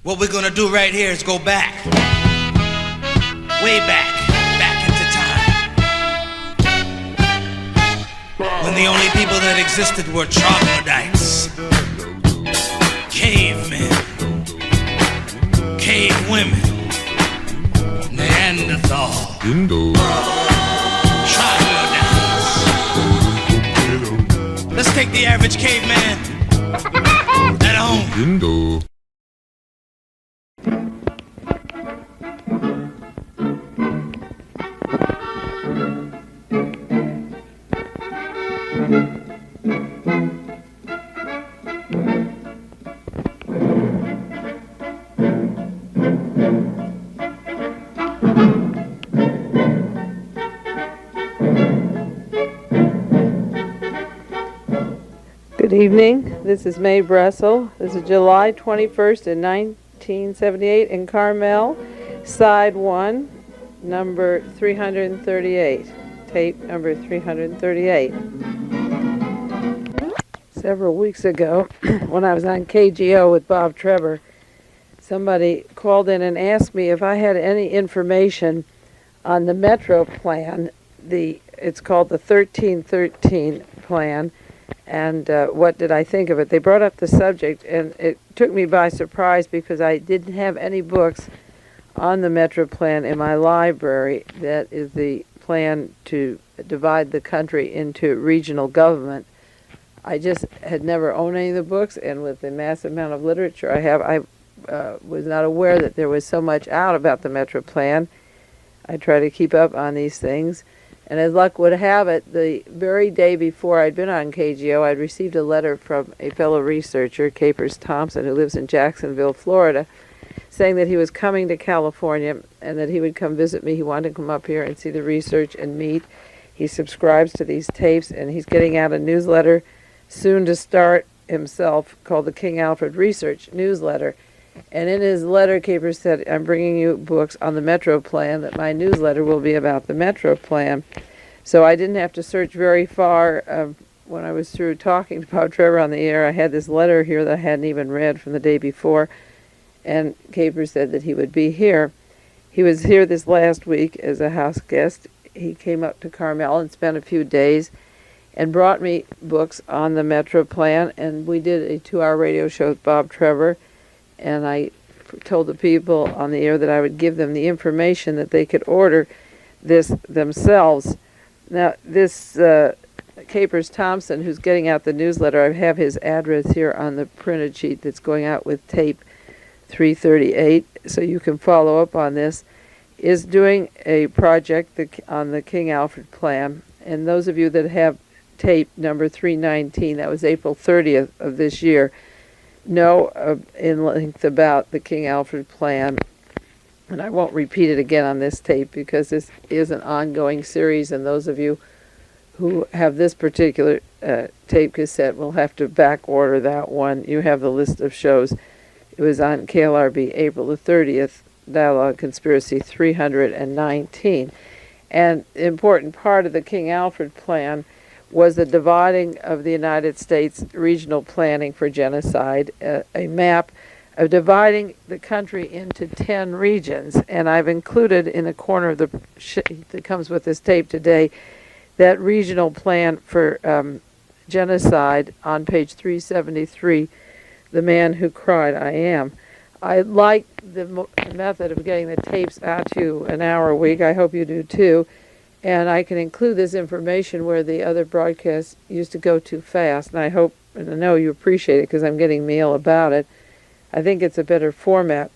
What we're gonna do right here is go back, way back into time, when the only people that existed were troglodytes, cavemen, cave women, Neanderthal, troglodytes. Let's take the average caveman at home. Good evening. This is Mae Brussell. This is July 21st in 1978 in Carmel, side 1, number 338, tape number 338. Several weeks ago, when I was on KGO with Bob Trevor, somebody called in and asked me if I had any information on the Metro plan. It's called the 1313 plan. And what did I think of it? They brought up the subject, and it took me by surprise because I didn't have any books on the Metro Plan in my library. That is the plan to divide the country into regional government. I just had never owned any of the books, and with the massive amount of literature I have, I was not aware that there was so much out about the Metro Plan. I try to keep up on these things. And as luck would have it, the very day before I'd been on KGO, I'd received a letter from a fellow researcher, Capers Thompson, who lives in Jacksonville, Florida, saying that he was coming to California and that he would come visit me. He wanted to come up here and see the research and meet. He subscribes to these tapes, and he's getting out a newsletter soon to start himself called the King Alfred Research Newsletter. And in his letter, Capers said, I'm bringing you books on the Metro Plan, that my newsletter will be about the Metro Plan. So I didn't have to search very far. When I was through talking to Bob Trevor on the air, I had this letter here that I hadn't even read from the day before, and Capers said that he would be here. He was here this last week as a house guest. He came up to Carmel and spent a few days and brought me books on the Metro Plan, and we did a 2-hour radio show with Bob Trevor. And I told the people on the air that I would give them the information that they could order this themselves. Now, this Capers Thompson, who's getting out the newsletter, I have his address here on the printed sheet that's going out with tape 338, so you can follow up on this, is doing a project on the King Alfred Plan. And those of you that have tape number 319, that was April 30th of this year, know in length about the King Alfred Plan, and I won't repeat it again on this tape because this is an ongoing series, and those of you who have this particular tape cassette will have to back order that one. You have the list of shows. It was on KLRB April the 30th, Dialogue Conspiracy 319. And the important part of the King Alfred Plan was the dividing of the United States regional planning for genocide, a map of dividing the country into 10 regions. And I've included in the corner of the sheet that comes with this tape today that regional plan for genocide on page 373, The Man Who Cried I Am. I like the method of getting the tapes out to you an hour a week. I hope you do too. And I can include this information where the other broadcasts used to go too fast. And I hope, and I know you appreciate it because I'm getting mail about it. I think it's a better format.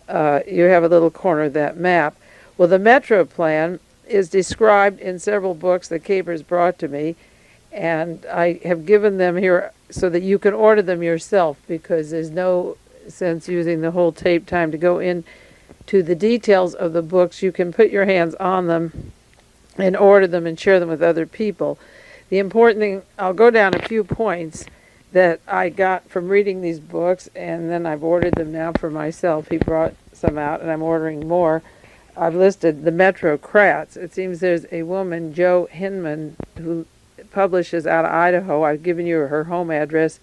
You have a little corner of that map. Well, the Metro Plan is described in several books that Capers brought to me. And I have given them here so that you can order them yourself, because there's no sense using the whole tape time to go into the details of the books. You can put your hands on them and order them and share them with other people. The important thing, I'll go down a few points that I got from reading these books, and then I've ordered them now for myself. He brought some out, and I'm ordering more. I've listed the Metrocrats. It seems there's a woman, ℌ𝔞𝔫𝔦𝔣, who publishes out of Idaho. I've given you her home address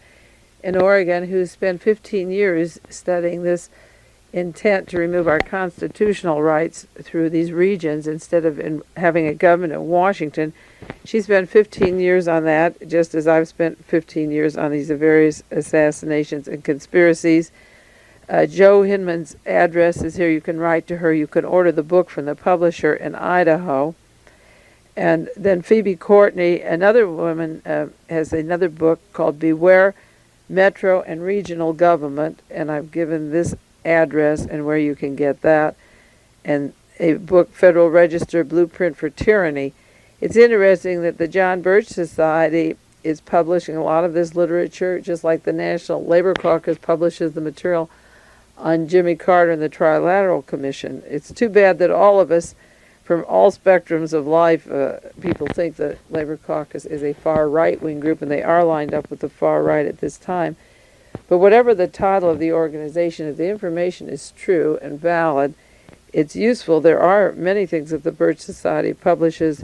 in Oregon, who spent 15 years studying this intent to remove our constitutional rights through these regions instead of having a government in Washington. She spent 15 years on that, just as I've spent 15 years on these various assassinations and conspiracies. Jo Hinman's address is here. You can write to her. You can order the book from the publisher in Idaho. And then Phoebe Courtney, another woman, has another book called Beware Metro and Regional Government, and I've given this address and where you can get that, and a book, Federal Register Blueprint for Tyranny. It's interesting that the John Birch Society is publishing a lot of this literature, just like the National Labor Caucus publishes the material on Jimmy Carter and the Trilateral Commission. It's too bad that all of us, from all spectrums of life, people think the Labor Caucus is a far right-wing group, and they are lined up with the far right at this time. But whatever the title of the organization, if the information is true and valid, it's useful. There are many things that the Birch Society publishes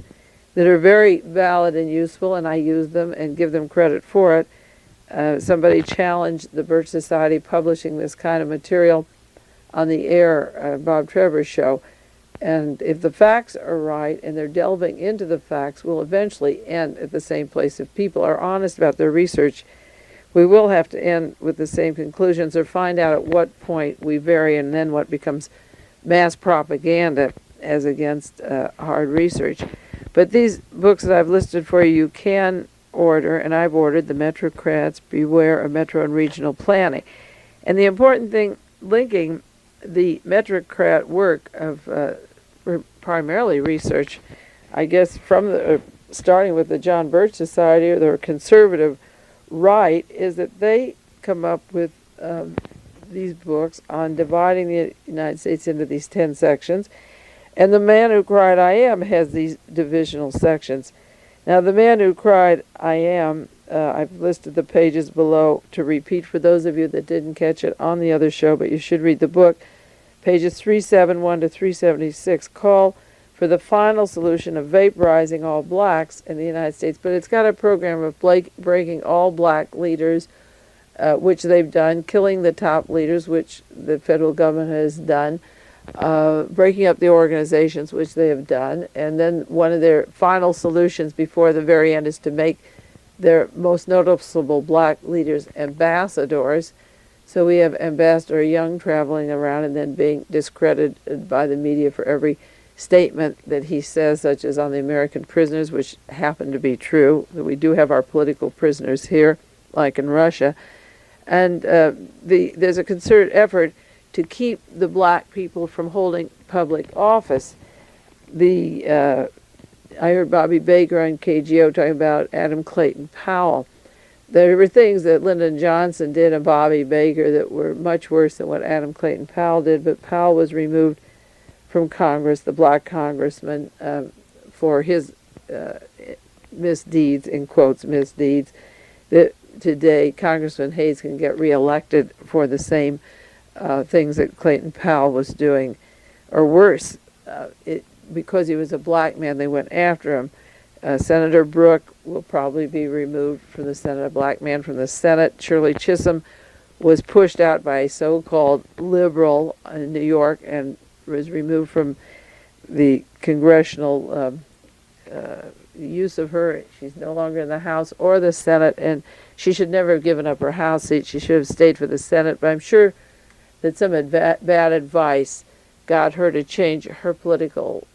that are very valid and useful, and I use them and give them credit for it. Somebody challenged the Birch Society publishing this kind of material on the air, Bob Trevor's show. And if the facts are right and they're delving into the facts, we'll eventually end at the same place. If people are honest about their research, we will have to end with the same conclusions or find out at what point we vary and then what becomes mass propaganda as against hard research. But these books that I've listed for you, you can order, and I've ordered the Metrocrats, Beware of Metro and Regional Planning. And the important thing, linking the Metrocrat work of primarily research, I guess, from the starting with the John Birch Society or the conservative right, is that they come up with these books on dividing the United States into these 10 sections. And The Man Who Cried I Am has these divisional sections. Now, The Man Who Cried I Am, I've listed the pages below to repeat for those of you that didn't catch it on the other show, but you should read the book. Pages 371 to 376 call for the final solution of vaporizing all blacks in the United States, but it's got a program of breaking all black leaders, which they've done, killing the top leaders, which the federal government has done, breaking up the organizations, which they have done, and then one of their final solutions before the very end is to make their most noticeable black leaders ambassadors. So we have Ambassador Young traveling around and then being discredited by the media for every statement that he says, such as on the American prisoners, which happen to be true. We do have our political prisoners here, like in Russia. And there's a concerted effort to keep the black people from holding public office. I heard Bobby Baker on KGO talking about Adam Clayton Powell. There were things that Lyndon Johnson did and Bobby Baker that were much worse than what Adam Clayton Powell did, but Powell was removed from Congress, the black congressman, for his misdeeds, in quotes, misdeeds. That today Congressman Hayes can get reelected for the same things that Clayton Powell was doing, or worse. Because he was a black man, they went after him. Senator Brooke will probably be removed from the Senate, a black man from the Senate. Shirley Chisholm was pushed out by a so-called liberal in New York and was removed from the congressional use of her. She's no longer in the House or the Senate, and she should never have given up her House seat. She should have stayed for the Senate, but I'm sure that some bad advice got her to change her political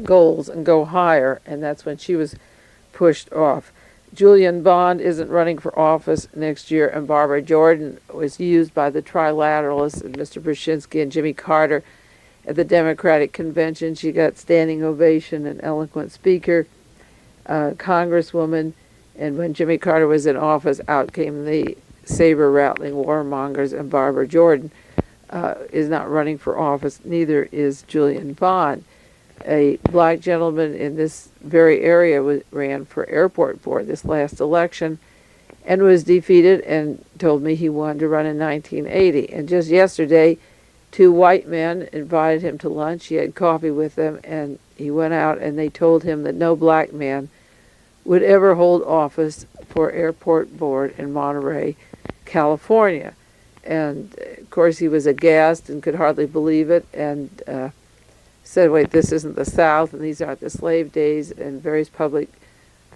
goals and go higher, and that's when she was pushed off. Julian Bond isn't running for office next year, and Barbara Jordan was used by the Trilateralists and Mr. Brzezinski and Jimmy Carter at the Democratic Convention. She got standing ovation, an eloquent speaker, congresswoman, and when Jimmy Carter was in office, out came the saber-rattling warmongers, and Barbara Jordan is not running for office, neither is Julian Bond. A black gentleman in this very area ran for airport board this last election and was defeated and told me he wanted to run in 1980. And just yesterday, two white men invited him to lunch. He had coffee with them, and he went out and they told him that no black man would ever hold office for airport board in Monterey, California. And of course he was aghast and could hardly believe it, and said, wait, this isn't the South, and these aren't the slave days, and various public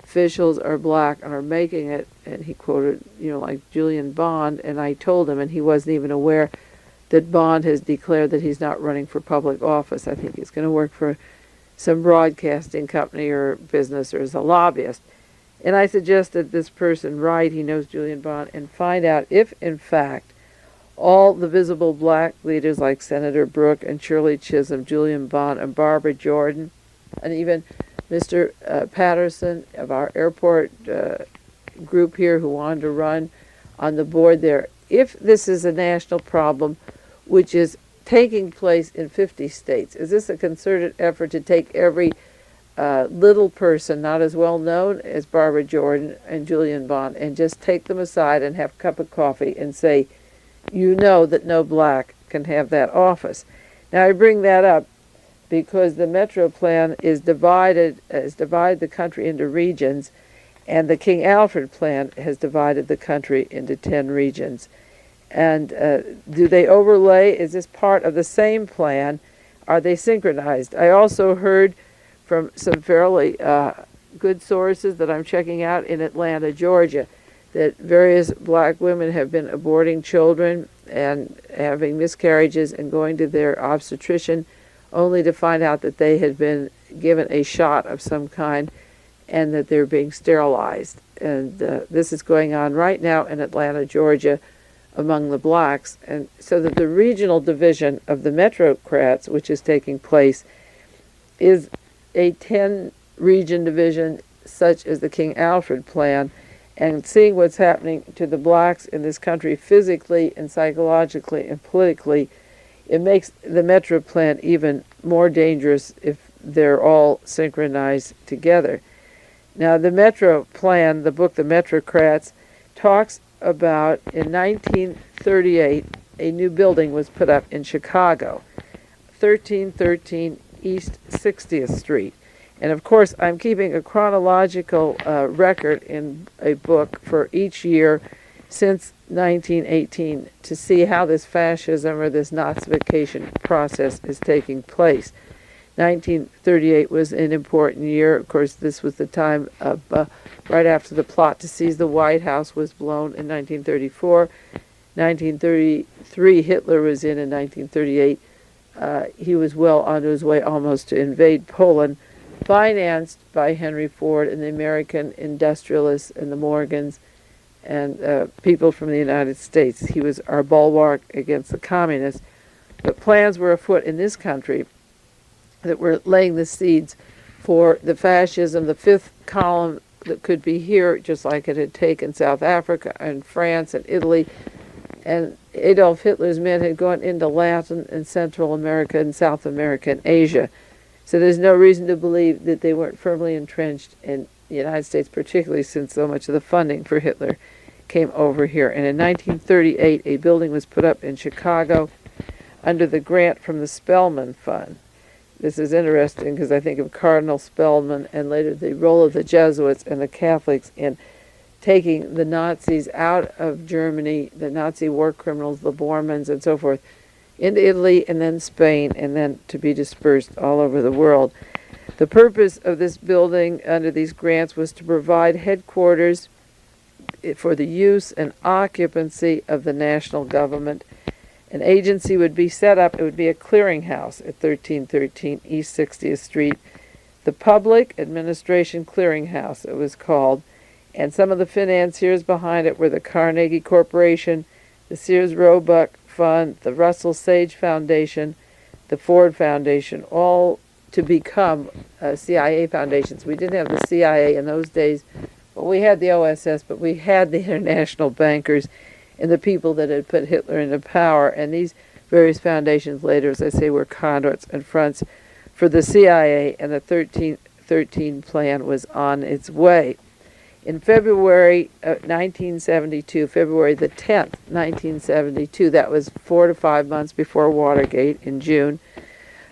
officials are black and are making it. And he quoted, like Julian Bond, and I told him, and he wasn't even aware that Bond has declared that he's not running for public office. I think he's going to work for some broadcasting company or business or as a lobbyist. And I suggested this person write, he knows Julian Bond, and find out if, in fact, all the visible black leaders like Senator Brooke and Shirley Chisholm, Julian Bond, and Barbara Jordan, and even Mr. Patterson of our airport group here who wanted to run on the board there, if this is a national problem which is taking place in 50 states, is this a concerted effort to take every little person, not as well known as Barbara Jordan and Julian Bond, and just take them aside and have a cup of coffee and say, you know that no black can have that office? Now I bring that up because the Metro Plan has divided the country into regions, and the King Alfred Plan has divided the country into 10 regions. And do they overlay? Is this part of the same plan? Are they synchronized? I also heard from some fairly good sources that I'm checking out in Atlanta, Georgia, that various black women have been aborting children and having miscarriages and going to their obstetrician only to find out that they had been given a shot of some kind and that they're being sterilized. And this is going on right now in Atlanta, Georgia, among the blacks. And so that the regional division of the Metrocrats, which is taking place, is a 10-region division such as the King Alfred Plan. And seeing what's happening to the blacks in this country physically and psychologically and politically, it makes the Metro Plan even more dangerous if they're all synchronized together. Now, the Metro Plan, the book The Metrocrats, talks about in 1938, a new building was put up in Chicago, 1313 East 60th Street. And of course, I'm keeping a chronological record in a book for each year since 1918 to see how this fascism or this Nazification process is taking place. 1938 was an important year. Of course, this was the time of right after the plot to seize the White House was blown in 1934. 1933, Hitler was in 1938. He was well on his way almost to invade Poland, financed by Henry Ford and the American industrialists and the Morgans and people from the United States. He was our bulwark against the communists. But plans were afoot in this country that were laying the seeds for the fascism, the fifth column that could be here, just like it had taken South Africa and France and Italy. And Adolf Hitler's men had gone into Latin and Central America and South America and Asia. So there's no reason to believe that they weren't firmly entrenched in the United States, particularly since so much of the funding for Hitler came over here. And in 1938, a building was put up in Chicago under the grant from the Spellman Fund. This is interesting because I think of Cardinal Spellman and later the role of the Jesuits and the Catholics in taking the Nazis out of Germany, the Nazi war criminals, the Bormans and so forth, into Italy and then Spain, and then to be dispersed all over the world. The purpose of this building under these grants was to provide headquarters for the use and occupancy of the national government. An agency would be set up. It would be a clearinghouse at 1313 East 60th Street. The Public Administration Clearinghouse, it was called. And some of the financiers behind it were the Carnegie Corporation, the Sears Roebuck Fund, the Russell Sage Foundation, the Ford Foundation, all to become CIA foundations. We didn't have the CIA in those days, but we had the OSS, but we had the international bankers and the people that had put Hitler into power. And these various foundations later, as I say, were conduits and fronts for the CIA, and the 1313 plan was on its way. In February 1972, February the 10th, 1972, that was 4 to 5 months before Watergate in June,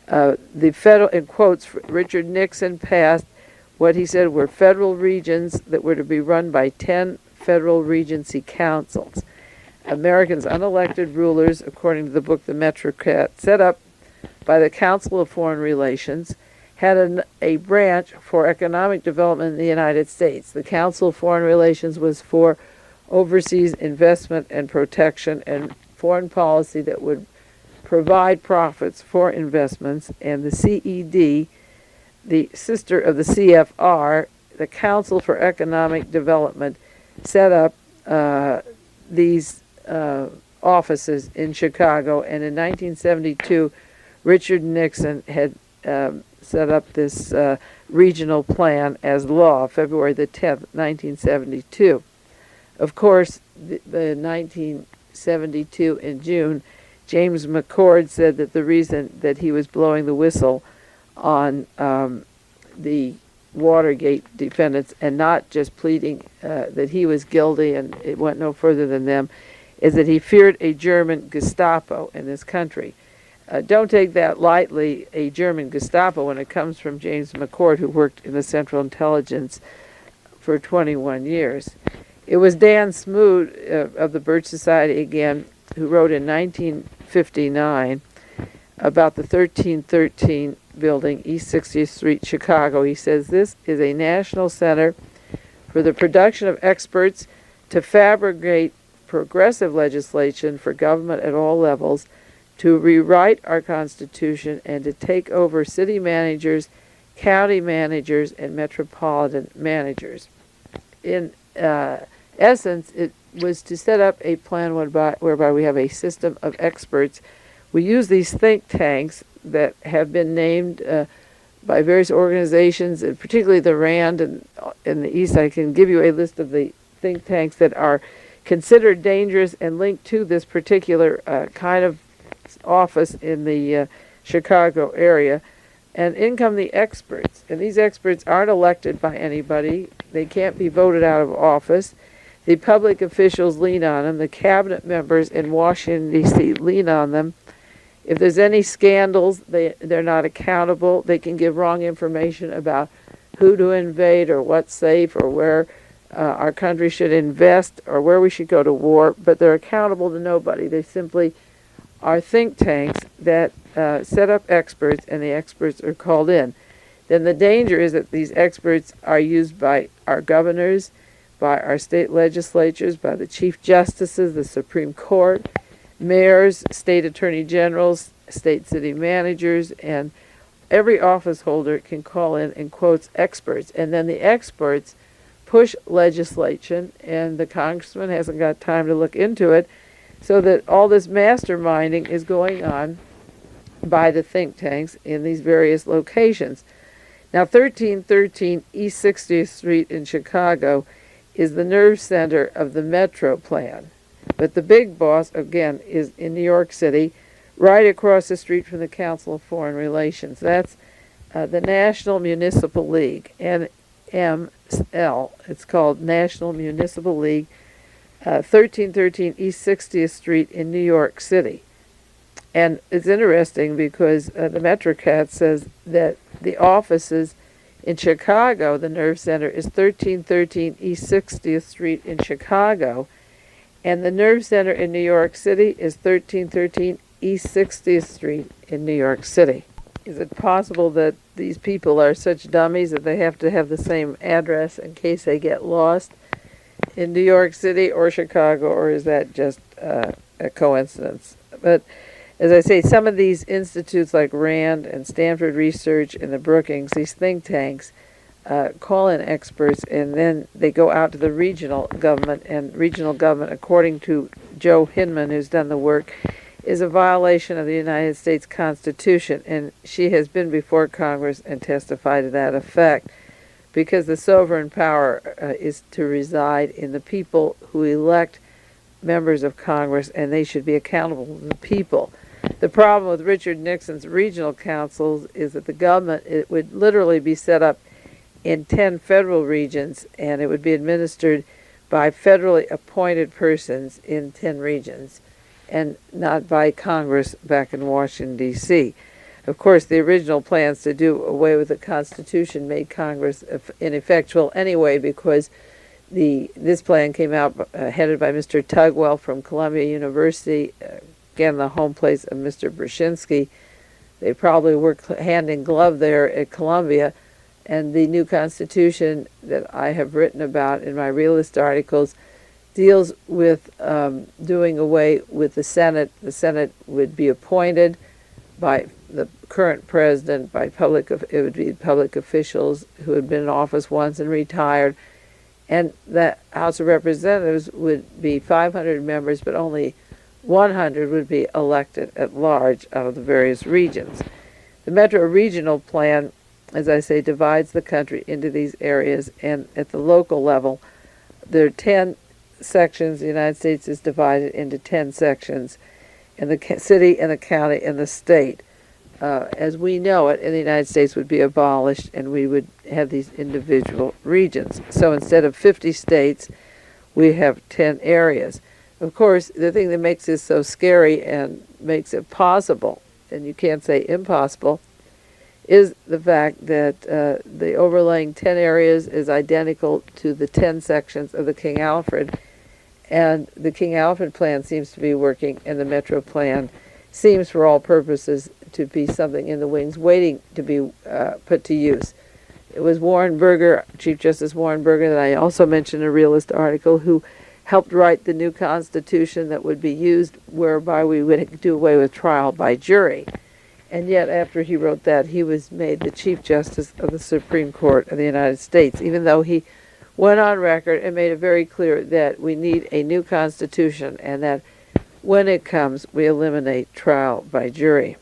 the federal, in quotes, Richard Nixon passed what he said were federal regions that were to be run by 10 federal regency councils. Americans' unelected rulers, according to the book The Metrocrat, set up by the Council of Foreign Relations, had a branch for economic development in the United States. The Council of Foreign Relations was for overseas investment and protection and foreign policy that would provide profits for investments, and the CED, the sister of the CFR, the Council for Economic Development, set up these offices in Chicago, and in 1972, Richard Nixon had set up this regional plan as law, February the 10th, 1972. Of course, the 1972 in June, James McCord said that the reason that he was blowing the whistle on the Watergate defendants and not just pleading that he was guilty and it went no further than them is that he feared a German Gestapo in this country. Don't take that lightly, a German Gestapo, when it comes from James McCord, who worked in the Central Intelligence for 21 years. It was Dan Smoot of the Birch Society again, who wrote in 1959 about the 1313 building, East 60th Street, Chicago. He says, "This is a national center for the production of experts to fabricate progressive legislation for government at all levels, to rewrite our Constitution, and to take over city managers, county managers, and metropolitan managers." In essence, it was to set up a plan whereby we have a system of experts. We use these think tanks that have been named by various organizations, and particularly the RAND and in the East. I can give you a list of the think tanks that are considered dangerous and linked to this particular kind of office in the Chicago area. And in come the experts. And these experts aren't elected by anybody. They can't be voted out of office. The public officials lean on them. The cabinet members in Washington, D.C. lean on them. If there's any scandals, they're not accountable. They can give wrong information about who to invade or what's safe or where our country should invest or where we should go to war, but they're accountable to nobody. They simply are think tanks that set up experts, and the experts are called in. Then the danger is that these experts are used by our governors, by our state legislatures, by the chief justices, the Supreme Court, mayors, state attorney generals, state city managers, and every office holder can call in and quotes experts. And then the experts push legislation, and the congressman hasn't got time to look into it, so that all this masterminding is going on by the think tanks in these various locations. Now, 1313 East 60th Street in Chicago is the nerve center of the Metro Plan. But the big boss, again, is in New York City, right across the street from the Council of Foreign Relations. That's the National Municipal League, NML. It's called National Municipal League, 1313 East 60th Street in New York City. And it's interesting because the Metrocrat says that the offices in Chicago, the nerve center, is 1313 East 60th Street in Chicago, and the nerve center in New York City is 1313 East 60th Street in New York City. Is it possible that these people are such dummies that they have to have the same address in case they get lost in New York City or Chicago, or is that just a coincidence? But as I say, some of these institutes like RAND and Stanford Research and the Brookings, these think tanks, call in experts, and then they go out to the regional government, and regional government, according to ℌ𝔞𝔫𝔦𝔣, who's done the work, is a violation of the United States Constitution, and she has been before Congress and testified to that effect, because the sovereign power is to reside in the people who elect members of Congress, and they should be accountable to the people. The problem with Richard Nixon's regional councils is that the government, it would literally be set up in 10 federal regions, and it would be administered by federally appointed persons in 10 regions, and not by Congress back in Washington, D.C. Of course, the original plans to do away with the Constitution made Congress ineffectual anyway, because This plan came out headed by Mr. Tugwell from Columbia University, again the home place of Mr. Brzezinski. They probably worked hand in glove there at Columbia, and the new Constitution that I have written about in my Realist articles deals with doing away with the Senate. The Senate would be appointed by the current president, by it would be public officials who had been in office once and retired, and the House of Representatives would be 500 members, but only 100 would be elected at large out of the various regions. The Metro Regional Plan, as I say, divides the country into these areas, and at the local level, there are 10 sections. The United States is divided into 10 sections, and the city and the county and the state, as we know it in the United States, would be abolished, and we would have these individual regions. So instead of 50 states, we have 10 areas. Of course, the thing that makes this so scary and makes it possible, and you can't say impossible, is the fact that the overlaying 10 areas is identical to the 10 sections of the King Alfred, and the King Alfred plan seems to be working, and the Metro plan seems for all purposes to be something in the wings waiting to be put to use. It was Warren Burger, Chief Justice Warren Burger, that I also mentioned in a Realist article, who helped write the new Constitution that would be used, whereby we would do away with trial by jury. And yet, after he wrote that, he was made the Chief Justice of the Supreme Court of the United States, even though he went on record and made it very clear that we need a new Constitution, and that when it comes, we eliminate trial by jury.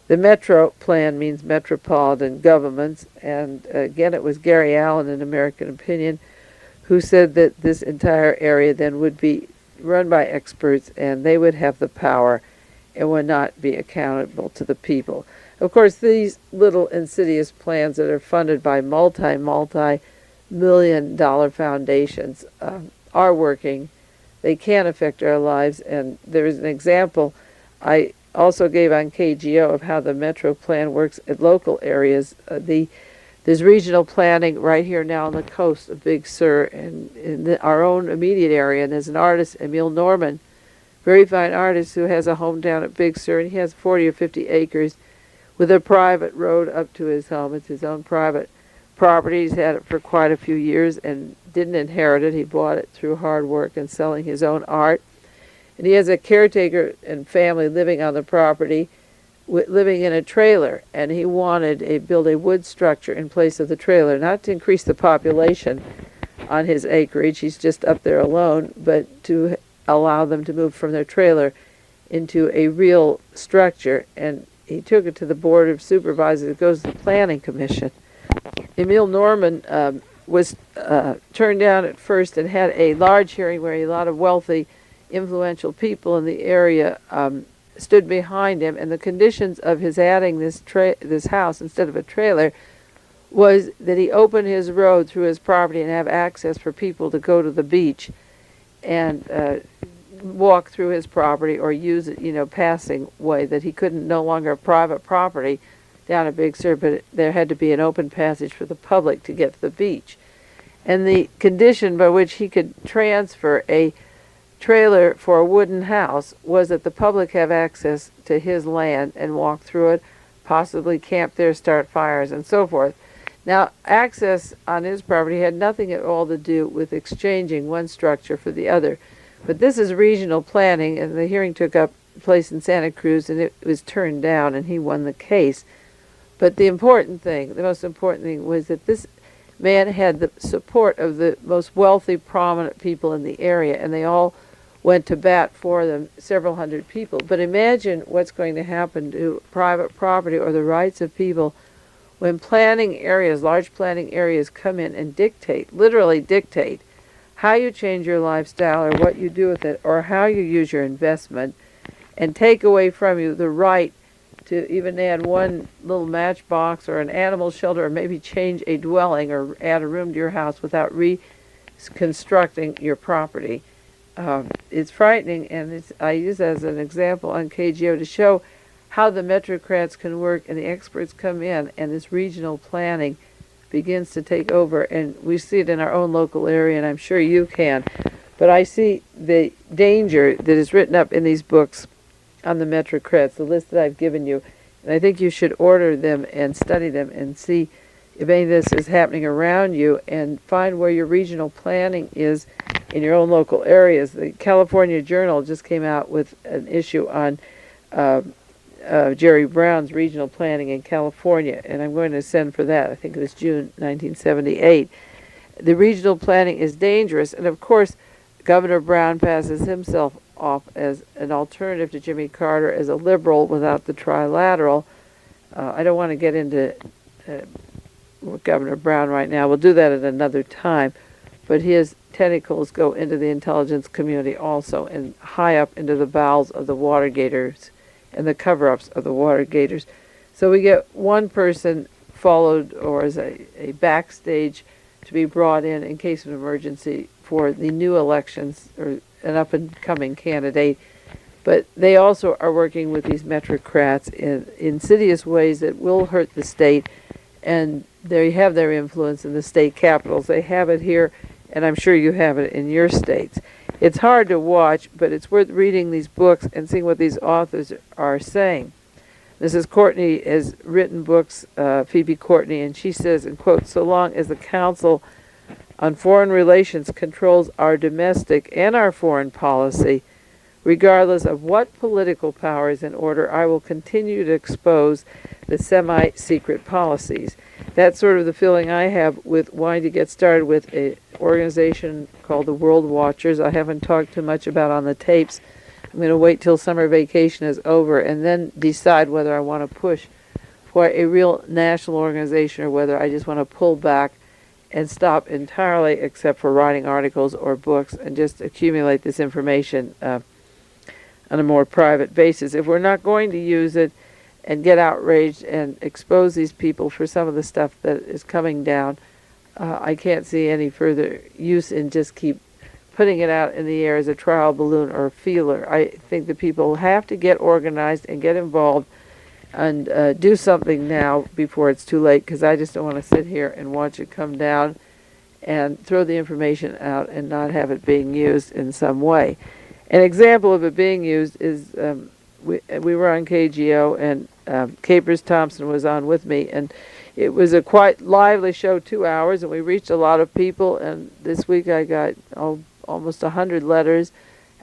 The Metro plan means metropolitan governments, and again, it was Gary Allen in American Opinion who said that this entire area then would be run by experts, and they would have the power and would not be accountable to the people. Of course, these little insidious plans that are funded by multi-million-dollar foundations are working. They can affect our lives, and there is an example I also gave on KGO of how the Metro plan works at local areas. There's regional planning right here now on the coast of Big Sur and in our own immediate area, and there's an artist, Emil Norman, very fine artist, who has a home down at Big Sur, and he has 40 or 50 acres with a private road up to his home. It's his own private property. He's had it for quite a few years and didn't inherit it. He bought it through hard work and selling his own art. And he has a caretaker and family living on the property, living in a trailer, and he wanted to build a wood structure in place of the trailer, not to increase the population on his acreage, he's just up there alone, but to allow them to move from their trailer into a real structure. And he took it to the Board of Supervisors. It goes to the Planning Commission. Emil Norman was turned down at first and had a large hearing where a lot of wealthy, influential people in the area stood behind him, and the conditions of his adding this house instead of a trailer was that he open his road through his property and have access for people to go to the beach and walk through his property or use it, passing way, that he couldn't no longer have private property down at Big Sur, but there had to be an open passage for the public to get to the beach. And the condition by which he could transfer a trailer for a wooden house was that the public have access to his land and walk through it, possibly camp there, start fires, and so forth. Now, access on his property had nothing at all to do with exchanging one structure for the other. But this is regional planning, and the hearing took place in Santa Cruz, and it was turned down, and he won the case. But the most important thing was that this man had the support of the most wealthy, prominent people in the area, and they all went to bat for them, several hundred people. But imagine what's going to happen to private property or the rights of people when planning areas, large planning areas, come in and dictate, literally dictate, how you change your lifestyle or what you do with it or how you use your investment, and take away from you the right to even add one little matchbox or an animal shelter, or maybe change a dwelling or add a room to your house without reconstructing your property. It's frightening, and I use as an example on KGO to show how the metrocrats can work and the experts come in, and this regional planning begins to take over, and we see it in our own local area, and I'm sure you can. But I see the danger that is written up in these books on the ℌ𝔞𝔫𝔦𝔣, the list that I've given you. And I think you should order them and study them and see if any of this is happening around you, and find where your regional planning is in your own local areas. The California Journal just came out with an issue on Jerry Brown's regional planning in California, and I'm going to send for that. I think it was June 1978. The regional planning is dangerous, and of course, Governor Brown passes himself off as an alternative to Jimmy Carter, as a liberal without the trilateral. I don't want to get into Governor Brown right now. We'll do that at another time. But his tentacles go into the intelligence community also, and high up into the bowels of the Watergaters and the cover-ups of the Watergaters. So we get one person followed, or as a backstage, to be brought in case of emergency for the new elections, or an up-and-coming candidate. But they also are working with these ℌ𝔞𝔫𝔦𝔣s in insidious ways that will hurt the state, and they have their influence in the state capitals. They have it here, and I'm sure you have it in your states. It's hard to watch, but it's worth reading these books and seeing what these authors are saying. Mrs. Courtney has written books, Phoebe Courtney, and she says, and quote, "So long as the Council on Foreign Relations controls our domestic and our foreign policy, regardless of what political power is in order, I will continue to expose the semi-secret policies." That's sort of the feeling I have with wanting to get started with an organization called the World Watchers. I haven't talked too much about on the tapes. I'm going to wait till summer vacation is over and then decide whether I want to push for a real national organization, or whether I just want to pull back and stop entirely, except for writing articles or books, and just accumulate this information on a more private basis. If we're not going to use it and get outraged and expose these people for some of the stuff that is coming down, I can't see any further use in just keep putting it out in the air as a trial balloon or a feeler. I think the people have to get organized and get involved and do something now before it's too late, because I just don't want to sit here and watch it come down and throw the information out and not have it being used in some way. An example of it being used is we were on KGO, and Capers Thompson was on with me, and it was a quite lively show, 2 hours, and we reached a lot of people. And this week I got almost 100 letters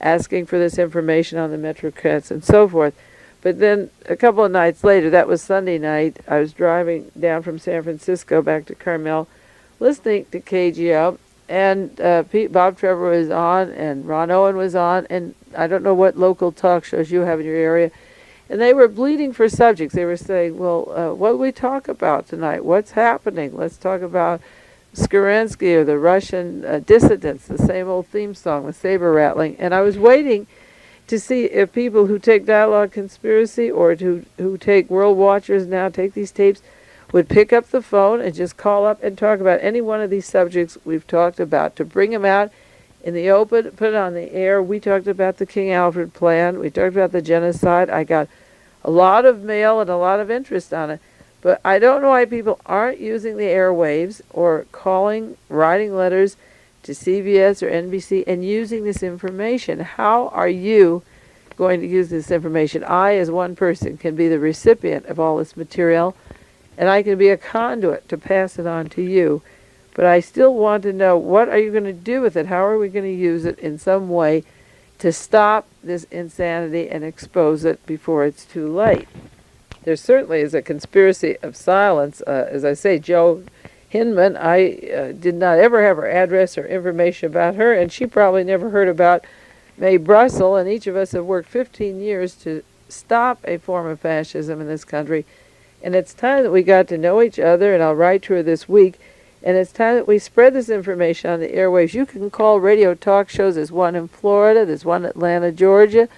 asking for this information on the ℌ𝔞𝔫𝔦𝔣s and so forth. But then a couple of nights later, that was Sunday night, I was driving down from San Francisco back to Carmel, listening to KGO, and Bob Trevor was on, and Ron Owen was on, and I don't know what local talk shows you have in your area, and they were bleeding for subjects. They were saying, well, what do we talk about tonight? What's happening? Let's talk about Kerensky or the Russian dissidents, the same old theme song with saber rattling. And I was waiting to see if people who take Dialogue Conspiracy, or who take World Watchers now, take these tapes, would pick up the phone and just call up and talk about any one of these subjects we've talked about, to bring them out in the open, put it on the air. We talked about the King Alfred plan. We talked about the genocide. I got a lot of mail and a lot of interest on it. But I don't know why people aren't using the airwaves, or calling, writing letters to CBS or NBC and using this information. How are you going to use this information? I, as one person, can be the recipient of all this material, and I can be a conduit to pass it on to you. But I still want to know, what are you going to do with it? How are we going to use it in some way to stop this insanity and expose it before it's too late? There certainly is a conspiracy of silence. As I say, Jo Hinman, I did not ever have her address or information about her, and she probably never heard about Mae Brussell, and each of us have worked 15 years to stop a form of fascism in this country. And it's time that we got to know each other, and I'll write to her this week, and it's time that we spread this information on the airwaves. You can call radio talk shows. There's one in Florida, there's one in Atlanta, Georgia,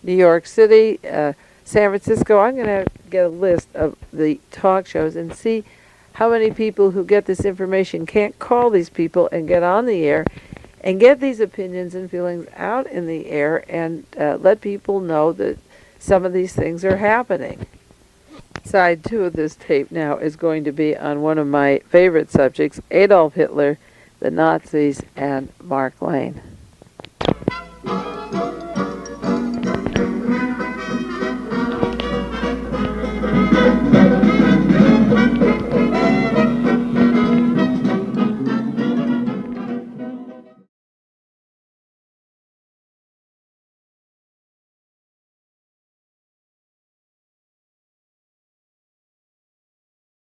New York City, San Francisco. I'm going to get a list of the talk shows and see how many people who get this information can't call these people and get on the air and get these opinions and feelings out in the air, and let people know that some of these things are happening. Side 2 of this tape now is going to be on one of my favorite subjects, Adolf Hitler, the Nazis, and Mark Lane.